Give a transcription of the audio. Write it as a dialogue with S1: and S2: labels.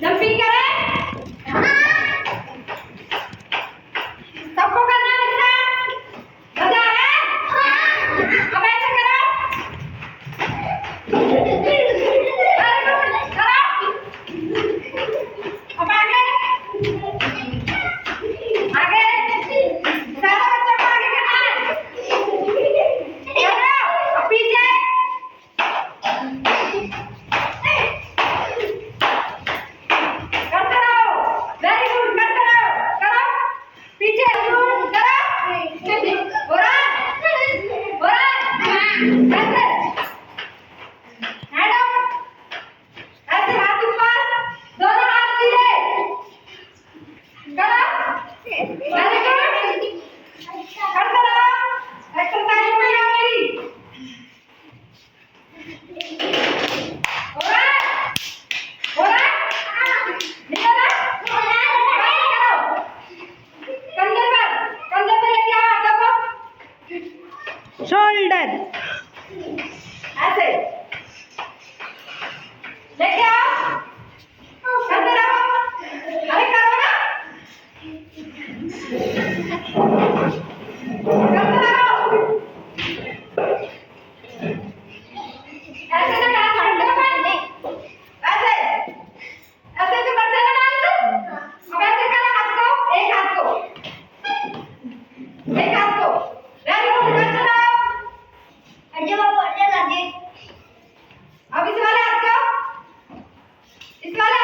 S1: jumping करें सबको करना है ऐसा मजा आ रहा है अब ऐसे करो करो अब आगे आगे सारा बच्चों को आगे करना है करो अब पीछे करते रहो वेरी गुड करते रहो करो पीछे करो हो रहा ऐसे हैंड अप ऐसे हाथ ऊपर दोनों हाथ सीधे करो वेरी गुड करते रहो एक्सरसाइज हो जाएगी हो रहा निकल ना करो कंधे पे लेके आओ हाथों को
S2: शोल्डर
S1: ऐसे लेके आओ करते रहो अरे करो ना करते रहो ऐसे ना डांस करते हो ऐसे ऐसे तो करते ना डांस अब ऐसे करो हाथ को एक हाथ को वेरी गुड करते रहो अजय बाबू अजय लगे अब इस वाले हाथ को इस वाले